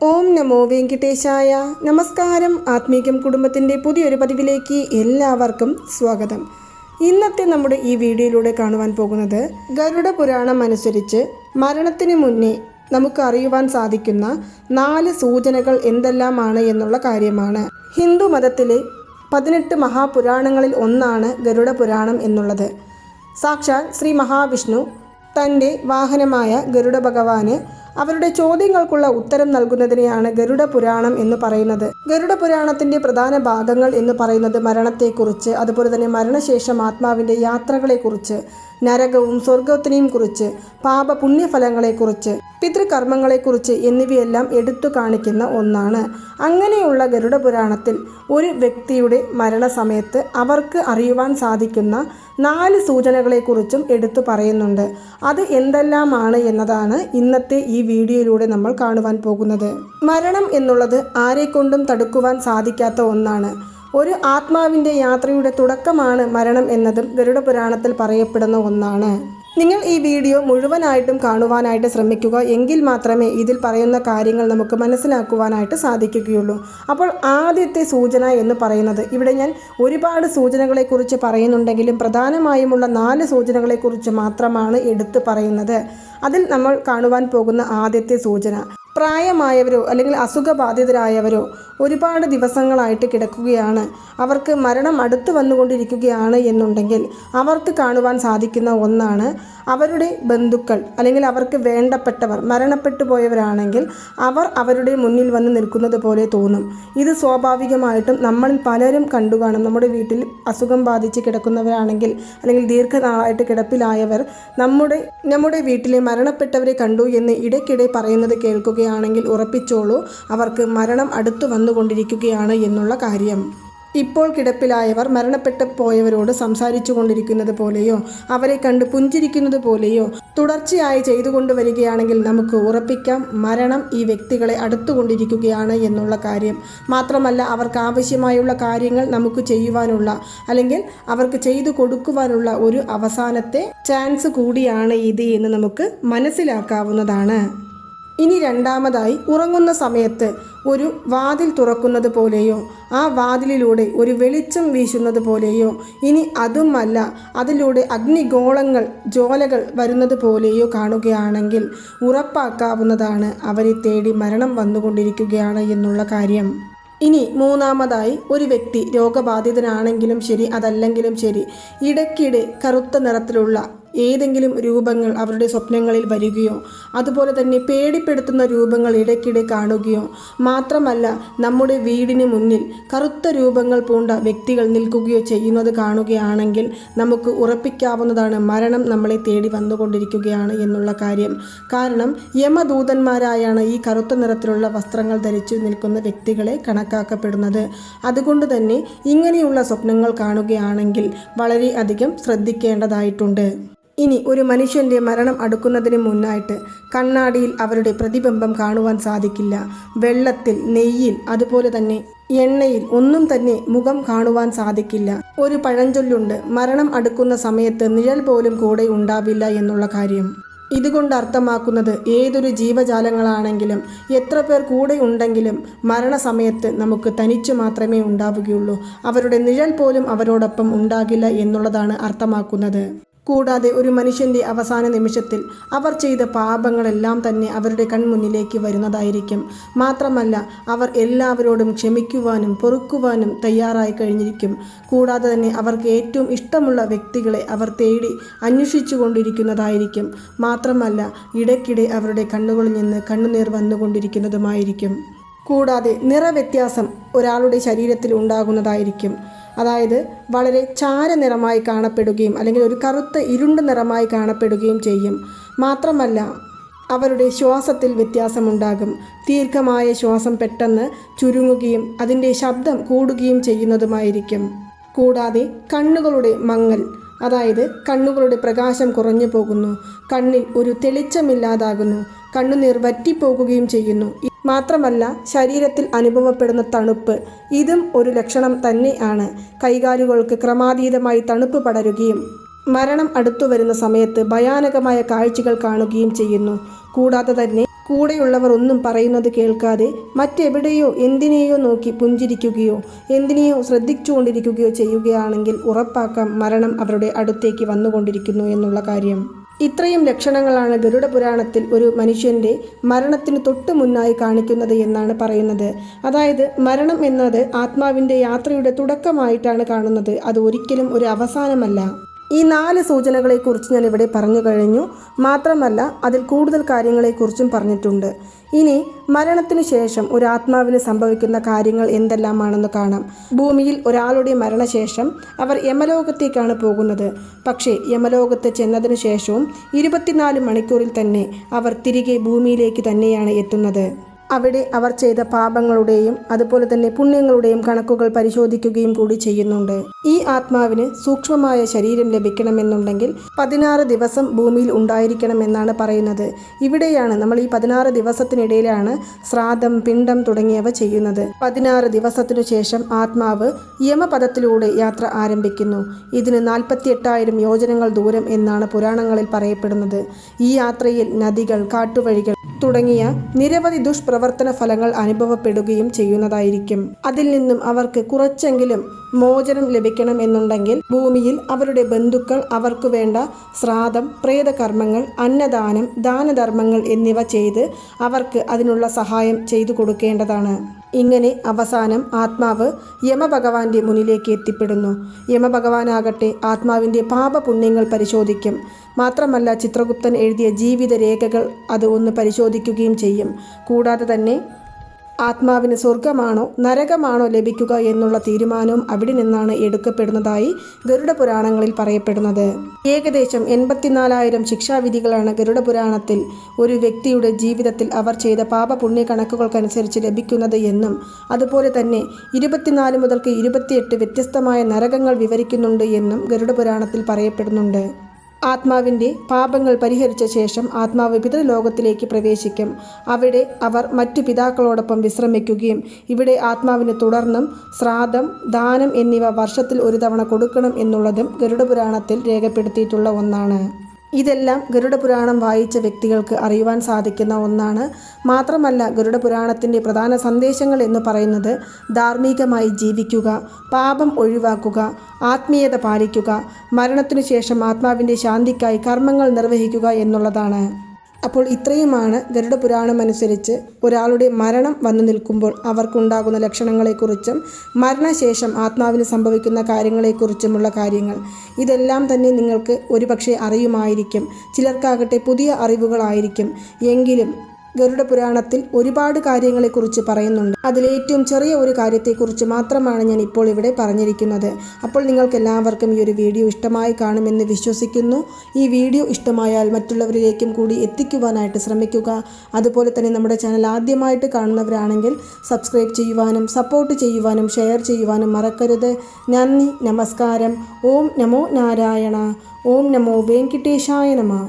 ഓം നമോ വെങ്കിട്ടേശായ. നമസ്കാരം. ആത്മീകം കുടുംബത്തിൻ്റെ പുതിയൊരു പതിവിലേക്ക് എല്ലാവർക്കും സ്വാഗതം. ഇന്നത്തെ നമ്മുടെ ഈ വീഡിയോയിലൂടെ കാണുവാൻ പോകുന്നത് ഗരുഡ പുരാണം അനുസരിച്ച് മരണത്തിന് മുന്നേ നമുക്ക് അറിയുവാൻ സാധിക്കുന്ന 4 സൂചനകൾ എന്തെല്ലാമാണ് എന്നുള്ള കാര്യമാണ്. ഹിന്ദു മതത്തിലെ 18 മഹാപുരാണങ്ങളിൽ ഒന്നാണ് ഗരുഡ പുരാണം എന്നുള്ളത്. സാക്ഷാൽ ശ്രീ മഹാവിഷ്ണു തൻ്റെ വാഹനമായ ഗരുഡ ഭഗവാന് അവരുടെ ചോദ്യങ്ങൾക്കുള്ള ഉത്തരം നൽകുന്നതിനെയാണ് ഗരുഡ പുരാണം എന്ന് പറയുന്നത്. ഗരുഡ പുരാണത്തിൻ്റെ പ്രധാന ഭാഗങ്ങൾ എന്ന് പറയുന്നത് മരണത്തെക്കുറിച്ച്, അതുപോലെ തന്നെ മരണശേഷം ആത്മാവിൻ്റെ യാത്രകളെക്കുറിച്ച്, നരകവും സ്വർഗത്തിനെയും കുറിച്ച്, പാപപുണ്യഫലങ്ങളെക്കുറിച്ച്, പിതൃകർമ്മങ്ങളെക്കുറിച്ച് എന്നിവയെല്ലാം എടുത്തു കാണിക്കുന്ന ഒന്നാണ്. അങ്ങനെയുള്ള ഗരുഡ പുരാണത്തിൽ ഒരു വ്യക്തിയുടെ മരണസമയത്ത് അവർക്ക് അറിയുവാൻ സാധിക്കുന്ന 4 സൂചനകളെക്കുറിച്ചും എടുത്തു പറയുന്നുണ്ട്. അത് എന്തെല്ലാമാണ് എന്നതാണ് ഇന്നത്തെ ഈ വീഡിയോയിലൂടെ നമ്മൾ കാണുവാൻ പോകുന്നത്. മരണം എന്നുള്ളത് ആരെക്കൊണ്ടും തടുക്കുവാൻ സാധിക്കാത്ത ഒന്നാണ്. ഒരു ആത്മാവിൻ്റെ യാത്രയുടെ തുടക്കമാണ് മരണം എന്നതും ഗരുഡ പുരാണത്തിൽ പറയപ്പെടുന്ന ഒന്നാണ്. നിങ്ങൾ ഈ വീഡിയോ മുഴുവനായിട്ടും കാണുവാനായിട്ട് ശ്രമിക്കുക. എങ്കിൽ മാത്രമേ ഇതിൽ പറയുന്ന കാര്യങ്ങൾ നമുക്ക് മനസ്സിലാക്കുവാനായിട്ട് സാധിക്കുകയുള്ളൂ. അപ്പോൾ ആദ്യത്തെ സൂചന എന്ന് പറയുന്നത്, ഇവിടെ ഞാൻ ഒരുപാട് സൂചനകളെക്കുറിച്ച് പറയുന്നുണ്ടെങ്കിലും പ്രധാനമായുമുള്ള 4 സൂചനകളെക്കുറിച്ച് മാത്രമാണ് എടുത്തു പറയുന്നത്. അതിൽ നമ്മൾ കാണുവാൻ പോകുന്ന ആദ്യത്തെ സൂചന, പ്രായമായവരോ അല്ലെങ്കിൽ അസുഖബാധിതരായവരോ ഒരുപാട് ദിവസങ്ങളായിട്ട് കിടക്കുകയാണ്, അവർക്ക് മരണം അടുത്ത് വന്നുകൊണ്ടിരിക്കുകയാണ് എന്നുണ്ടെങ്കിൽ അവർക്ക് കാണുവാൻ സാധിക്കുന്ന ഒന്നാണ് അവരുടെ ബന്ധുക്കൾ അല്ലെങ്കിൽ അവർക്ക് വേണ്ടപ്പെട്ടവർ മരണപ്പെട്ടു പോയവരാണെങ്കിൽ അവർ അവരുടെ മുന്നിൽ വന്ന് നിൽക്കുന്നത് പോലെ തോന്നും. ഇത് സ്വാഭാവികമായിട്ടും നമ്മളിൽ പലരും കണ്ടു കാണും. നമ്മുടെ വീട്ടിൽ അസുഖം ബാധിച്ച് കിടക്കുന്നവരാണെങ്കിൽ അല്ലെങ്കിൽ ദീർഘനാളായിട്ട് കിടപ്പിലായവർ നമ്മുടെ വീട്ടിലെ മരണപ്പെട്ടവരെ കണ്ടു എന്ന് ഇടയ്ക്കിടെ പറയുന്നത് കേൾക്കുകയാണെങ്കിൽ ഉറപ്പിച്ചോളൂ, അവർക്ക് മരണം അടുത്തു വന്നുകൊണ്ടിരിക്കുകയാണ് എന്നുള്ള കാര്യം. ഇപ്പോൾ കിടപ്പിലായവർ മരണപ്പെട്ടു പോയവരോട് സംസാരിച്ചു കൊണ്ടിരിക്കുന്നത് പോലെയോ അവരെ കണ്ട് പുഞ്ചിരിക്കുന്നത് പോലെയോ തുടർച്ചയായി ചെയ്തുകൊണ്ടുവരികയാണെങ്കിൽ നമുക്ക് ഉറപ്പിക്കാം മരണം ഈ വ്യക്തികളെ അടുത്തുകൊണ്ടിരിക്കുകയാണ് എന്നുള്ള കാര്യം. മാത്രമല്ല അവർക്ക് ആവശ്യമായുള്ള കാര്യങ്ങൾ നമുക്ക് ചെയ്യുവാനുള്ള അല്ലെങ്കിൽ അവർക്ക് ചെയ്തു കൊടുക്കുവാനുള്ള ഒരു അവസാനത്തെ ചാൻസ് കൂടിയാണ് ഇത് എന്ന് നമുക്ക് മനസ്സിലാക്കാവുന്നതാണ്. ഇനി രണ്ടാമതായി, ഉറങ്ങുന്ന സമയത്ത് ഒരു വാതിൽ തുറക്കുന്നത് പോലെയോ ആ വാതിലിലൂടെ ഒരു വെളിച്ചം വീശുന്നത് പോലെയോ, ഇനി അതുമല്ല അതിലൂടെ അഗ്നിഗോളങ്ങൾ ജ്വാലകൾ വരുന്നത് പോലെയോ കാണുകയാണെങ്കിൽ ഉറപ്പാക്കാവുന്നതാണ് അവരെ തേടി മരണം വന്നുകൊണ്ടിരിക്കുകയാണ് എന്നുള്ള കാര്യം. ഇനി മൂന്നാമതായി, ഒരു വ്യക്തി രോഗബാധിതനാണെങ്കിലും ശരി അതല്ലെങ്കിലും ശരി ഇടയ്ക്കിടെ കറുത്ത നിറത്തിലുള്ള ഏതെങ്കിലും രൂപങ്ങൾ അവരുടെ സ്വപ്നങ്ങളിൽ വരികയോ അതുപോലെ തന്നെ പേടിപ്പെടുത്തുന്ന രൂപങ്ങൾ ഇടയ്ക്കിടെ കാണുകയോ, മാത്രമല്ല നമ്മുടെ വീടിന് മുന്നിൽ കറുത്ത രൂപങ്ങൾ പൂണ്ട വ്യക്തികൾ നിൽക്കുകയോ ചെയ്യുന്നത് കാണുകയാണെങ്കിൽ നമുക്ക് ഉറപ്പിക്കാവുന്നതാണ് മരണം നമ്മളെ തേടി വന്നുകൊണ്ടിരിക്കുകയാണ് എന്നുള്ള കാര്യം. കാരണം യമദൂതന്മാരായാണ് ഈ കറുത്ത നിറത്തിലുള്ള വസ്ത്രങ്ങൾ ധരിച്ചു നിൽക്കുന്ന വ്യക്തികളെ കണക്കാക്കപ്പെടുന്നത്. അതുകൊണ്ട് തന്നെ ഇങ്ങനെയുള്ള സ്വപ്നങ്ങൾ കാണുകയാണെങ്കിൽ വളരെയധികം ശ്രദ്ധിക്കേണ്ടതായിട്ടുണ്ട്. ഇനി ഒരു മനുഷ്യൻ്റെ മരണം അടുക്കുന്നതിന് മുന്നായിട്ട് കണ്ണാടിയിൽ അവരുടെ പ്രതിബിംബം കാണുവാൻ സാധിക്കില്ല. വെള്ളത്തിൽ, നെയ്യിൽ, അതുപോലെ തന്നെ എണ്ണയിൽ ഒന്നും തന്നെ മുഖം കാണുവാൻ സാധിക്കില്ല. ഒരു പഴഞ്ചൊല്ലുണ്ട്, മരണം അടുക്കുന്ന സമയത്ത് നിഴൽ പോലും കൂടെ ഉണ്ടാവില്ല എന്നുള്ള കാര്യം. ഇതുകൊണ്ട് അർത്ഥമാക്കുന്നത് ഏതൊരു ജീവജാലങ്ങളാണെങ്കിലും എത്ര പേർ കൂടെ ഉണ്ടെങ്കിലും മരണസമയത്ത് നമുക്ക് തനിച്ചു മാത്രമേ ഉണ്ടാവുകയുള്ളൂ. അവരുടെ നിഴൽ പോലും അവരോടൊപ്പം ഉണ്ടാകില്ല എന്നുള്ളതാണ് അർത്ഥമാക്കുന്നത്. കൂടാതെ ഒരു മനുഷ്യൻ്റെ അവസാന നിമിഷത്തിൽ അവർ ചെയ്ത പാപങ്ങളെല്ലാം തന്നെ അവരുടെ കൺമുന്നിലേക്ക് വരുന്നതായിരിക്കും. മാത്രമല്ല അവർ എല്ലാവരോടും ക്ഷമിക്കുവാനും പൊറുക്കുവാനും തയ്യാറായി കഴിഞ്ഞിരിക്കും. കൂടാതെ തന്നെ അവർക്ക് ഏറ്റവും ഇഷ്ടമുള്ള വ്യക്തികളെ അവർ തേടി അന്വേഷിച്ചു കൊണ്ടിരിക്കുന്നതായിരിക്കും. മാത്രമല്ല ഇടയ്ക്കിടെ അവരുടെ കണ്ണുകളിൽ നിന്ന് കണ്ണുനീർ വന്നുകൊണ്ടിരിക്കുന്നതുമായിരിക്കും. കൂടാതെ നിറവ്യത്യാസം ഒരാളുടെ ശരീരത്തിൽ ഉണ്ടാകുന്നതായിരിക്കും. അതായത് വളരെ ചാരനിറമായി കാണപ്പെടുകയും അല്ലെങ്കിൽ ഒരു കറുത്ത ഇരുണ്ട നിറമായി കാണപ്പെടുകയും ചെയ്യും. മാത്രമല്ല അവരുടെ ശ്വാസത്തിൽ വ്യത്യാസമുണ്ടാകും. ദീർഘമായ ശ്വാസം പെട്ടെന്ന് ചുരുങ്ങുകയും അതിൻ്റെ ശബ്ദം കൂടുകയും ചെയ്യുന്നതുമായിരിക്കും. കൂടാതെ കണ്ണുകളുടെ മങ്ങൽ, അതായത് കണ്ണുകളുടെ പ്രകാശം കുറഞ്ഞു പോകുന്നു, കണ്ണിൽ ഒരു തെളിച്ചമില്ലാതാകുന്നു, കണ്ണുനീർ വറ്റിപ്പോകുകയും ചെയ്യുന്നു. മാത്രമല്ല ശരീരത്തിൽ അനുഭവപ്പെടുന്ന തണുപ്പ്, ഇതും ഒരു ലക്ഷണം തന്നെയാണ്. കൈകാലുകൾക്ക് ക്രമാതീതമായി തണുപ്പ് പടരുകയും മരണം അടുത്തു വരുന്ന സമയത്ത് ഭയാനകമായ കാഴ്ചകൾ കാണുകയും ചെയ്യുന്നു. കൂടാതെ തന്നെ കൂടെയുള്ളവർ ഒന്നും പറയുന്നത് കേൾക്കാതെ മറ്റെവിടെയോ എന്തിനെയോ നോക്കി പുഞ്ചിരിക്കുകയോ എന്തിനെയോ ശ്രദ്ധിച്ചുകൊണ്ടിരിക്കുകയോ ചെയ്യുകയാണെങ്കിൽ ഉറപ്പാക്കാം മരണം അവരുടെ അടുത്തേക്ക് വന്നുകൊണ്ടിരിക്കുന്നു എന്നുള്ള കാര്യം. ഇത്രയും ലക്ഷണങ്ങളാണ് ഗരുഡ പുരാണത്തിൽ ഒരു മനുഷ്യൻ്റെ മരണത്തിന് തൊട്ടു മുന്നായി കാണിക്കുന്നത് എന്നാണ് പറയുന്നത്. അതായത് മരണം എന്നത് ആത്മാവിൻ്റെ യാത്രയുടെ തുടക്കമായിട്ടാണ് കാണുന്നത്. അത് ഒരിക്കലും ഒരു അവസാനമല്ല. ഈ 4 സൂചനകളെക്കുറിച്ച് ഞാൻ ഇവിടെ പറഞ്ഞു കഴിഞ്ഞു. മാത്രമല്ല അതിൽ കൂടുതൽ കാര്യങ്ങളെക്കുറിച്ചും പറഞ്ഞിട്ടുണ്ട്. ഇനി മരണത്തിനു ശേഷം ഒരു ആത്മാവിന് സംഭവിക്കുന്ന കാര്യങ്ങൾ എന്തെല്ലാമാണെന്ന് കാണാം. ഭൂമിയിൽ ഒരാളുടെ മരണശേഷം അവർ യമലോകത്തേക്കാണ് പോകുന്നത്. പക്ഷേ യമലോകത്ത് ചെന്നതിനു ശേഷവും 24 മണിക്കൂറിൽ തന്നെ അവർ തിരികെ ഭൂമിയിലേക്ക് തന്നെയാണ് എത്തുന്നത്. അവിടെ അവർ ചെയ്ത പാപങ്ങളുടെയും അതുപോലെ തന്നെ പുണ്യങ്ങളുടെയും കണക്കുകൾ പരിശോധിക്കുകയും കൂടി ചെയ്യുന്നുണ്ട്. ഈ ആത്മാവിന് സൂക്ഷ്മമായ ശരീരം ലഭിക്കണമെന്നുണ്ടെങ്കിൽ 16 ദിവസം ഭൂമിയിൽ ഉണ്ടായിരിക്കണമെന്നാണ് പറയുന്നത്. ഇവിടെയാണ് നമ്മൾ ഈ 16 ദിവസത്തിനിടയിലാണ് ശ്രാദ്ധം, പിണ്ഡം തുടങ്ങിയവ ചെയ്യുന്നത്. 16 ദിവസത്തിനു ശേഷം ആത്മാവ് യമപദത്തിലൂടെ യാത്ര ആരംഭിക്കുന്നു. ഇതിന് 48,000 യോജനങ്ങൾ ദൂരം എന്നാണ് പുരാണങ്ങളിൽ പറയപ്പെടുന്നത്. ഈ യാത്രയിൽ നദികൾ, കാട്ടുവഴികൾ തുടങ്ങിയ നിരവധി ദുഷ്പ്രവർത്തന ഫലങ്ങൾ അനുഭവപ്പെടുകയും ചെയ്യുന്നതായിരിക്കും. അതിൽ നിന്നും അവർക്ക് കുറച്ചെങ്കിലും മോചനം ലഭിക്കണം എന്നുണ്ടെങ്കിൽ ഭൂമിയിൽ അവരുടെ ബന്ധുക്കൾ അവർക്ക് വേണ്ട ശ്രാദ്ധം, പ്രേതകർമ്മങ്ങൾ, അന്നദാനം, ദാനധർമ്മങ്ങൾ എന്നിവ ചെയ്ത് അവർക്ക് അതിനുള്ള സഹായം ചെയ്തു കൊടുക്കേണ്ടതാണ്. ഇങ്ങനെ അവസാനം ആത്മാവ് യമഭഗവാന്റെ മുന്നിലേക്ക് എത്തിപ്പെടുന്നു. യമഭഗവാനാകട്ടെ ആത്മാവിൻ്റെ പാപപുണ്യങ്ങൾ പരിശോധിക്കും. മാത്രമല്ല ചിത്രഗുപ്തൻ എഴുതിയ ജീവിത രേഖകൾ അത് ഒന്ന് പരിശോധിക്കുകയും ചെയ്യും. കൂടാതെ തന്നെ ആത്മാവിന് സ്വർഗമാണോ നരകമാണോ ലഭിക്കുക എന്നുള്ള തീരുമാനവും അവിടെ നിന്നാണ് എടുക്കപ്പെടുന്നതായി ഗരുഡ പുരാണങ്ങളിൽ പറയപ്പെടുന്നത്. ഏകദേശം 84,000 ശിക്ഷാവിധികളാണ് ഗരുഡ പുരാണത്തിൽ ഒരു വ്യക്തിയുടെ ജീവിതത്തിൽ അവർ ചെയ്ത പാപപുണ്യ കണക്കുകൾക്കനുസരിച്ച് ലഭിക്കുന്നത് എന്നും അതുപോലെ തന്നെ 24 മുതൽക്ക് 28 വ്യത്യസ്തമായ നരകങ്ങൾ വിവരിക്കുന്നുണ്ട് എന്നും ഗരുഡ പുരാണത്തിൽ പറയപ്പെടുന്നുണ്ട്. ആത്മാവിൻ്റെ പാപങ്ങൾ പരിഹരിച്ച ശേഷം ആത്മാവ് പിതൃലോകത്തിലേക്ക് പ്രവേശിക്കും. അവിടെ അവർ മറ്റു പിതാക്കളോടൊപ്പം വിശ്രമിക്കുകയും ഇവിടെ ആത്മാവിന് തുടർന്നും ശ്രാദ്ധം, ദാനം എന്നിവ വർഷത്തിൽ ഒരു തവണ കൊടുക്കണം എന്നുള്ളതും ഗരുഡ പുരാണത്തിൽ രേഖപ്പെടുത്തിയിട്ടുള്ള ഒന്നാണ്. ഇതെല്ലാം ഗരുഡ പുരാണം വായിച്ച വ്യക്തികൾക്ക് അറിയുവാൻ സാധിക്കുന്ന ഒന്നാണ്. മാത്രമല്ല ഗരുഡ പുരാണത്തിൻ്റെ പ്രധാന സന്ദേശങ്ങൾ എന്ന് പറയുന്നത് ധാർമ്മികമായി ജീവിക്കുക, പാപം ഒഴിവാക്കുക, ആത്മീയത പാലിക്കുക, മരണത്തിനു ശേഷം ആത്മാവിൻ്റെ ശാന്തിക്കായി കർമ്മങ്ങൾ നിർവഹിക്കുക എന്നുള്ളതാണ്. അപ്പോൾ ഇത്രയുമാണ് ഗരുഡ പുരാണം അനുസരിച്ച് ഒരാളുടെ മരണം വന്നു നിൽക്കുമ്പോൾ അവർക്കുണ്ടാകുന്ന ലക്ഷണങ്ങളെക്കുറിച്ചും മരണശേഷം ആത്മാവിന് സംഭവിക്കുന്ന കാര്യങ്ങളെക്കുറിച്ചുമുള്ള കാര്യങ്ങൾ. ഇതെല്ലാം തന്നെ നിങ്ങൾക്ക് ഒരുപക്ഷെ അറിയുമായിരിക്കും, ചിലർക്കാകട്ടെ പുതിയ അറിവുകളായിരിക്കും. എങ്കിലും ഗരുഡ പുരാണത്തിൽ ഒരുപാട് കാര്യങ്ങളെക്കുറിച്ച് പറയുന്നുണ്ട്. അതിലേറ്റവും ചെറിയ ഒരു കാര്യത്തെക്കുറിച്ച് മാത്രമാണ് ഞാൻ ഇപ്പോൾ ഇവിടെ പറഞ്ഞിരിക്കുന്നത്. അപ്പോൾ നിങ്ങൾക്ക് എല്ലാവർക്കും ഈ ഒരു വീഡിയോ ഇഷ്ടമായി കാണുമെന്ന് വിശ്വസിക്കുന്നു. ഈ വീഡിയോ ഇഷ്ടമായാൽ മറ്റുള്ളവരിലേക്കും കൂടി എത്തിക്കുവാനായിട്ട് ശ്രമിക്കുക. അതുപോലെ തന്നെ നമ്മുടെ ചാനൽ ആദ്യമായിട്ട് കാണുന്നവരാണെങ്കിൽ സബ്സ്ക്രൈബ് ചെയ്യുവാനും സപ്പോർട്ട് ചെയ്യുവാനും ഷെയർ ചെയ്യുവാനും മറക്കരുത്. നന്ദി, നമസ്കാരം. ഓം നമോ നാരായണ. ഓം നമോ വെങ്കിട്ടേശായ നമഃ.